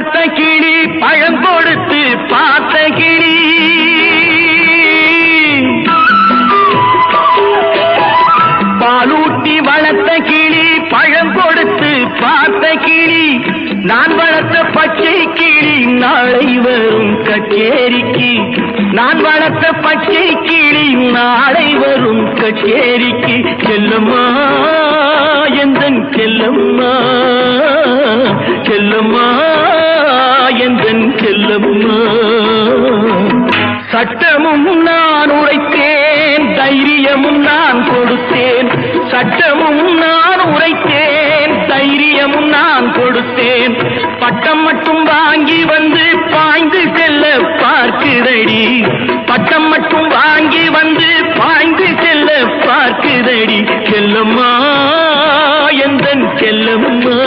வளர்த்த கிளி பழம் கொடுத்து பார்த்த கிளி பாலூட்டி வளர்த்த கிளி பழம் கொடுத்து பார்த்த கிளி நான் வளர்த்த பச்சை கிளி நாளை வரும் கச்சேரிக்கு நான் வளர்த்த பச்சை கிளி நாளை வரும் கச்சேரிக்கு செல்லம்மா எந்தன் செல்லம்மா செல்லம்மா எந்தன் செல்லம்மா சட்டமும் நான் உரைத்தேன் தைரியமும் நான் கொடுத்தேன் சட்டமும் நான் உரைத்தேன் தைரியமும் நான் கொடுத்தேன் பட்டம் மட்டும் வாங்கி வந்து பாய்ந்து செல்ல பார்க்குதடி பட்டம் மட்டும் வாங்கி வந்து பாய்ந்து செல்ல பார்க்குதடி செல்லம்மா எந்தன் செல்லம்மா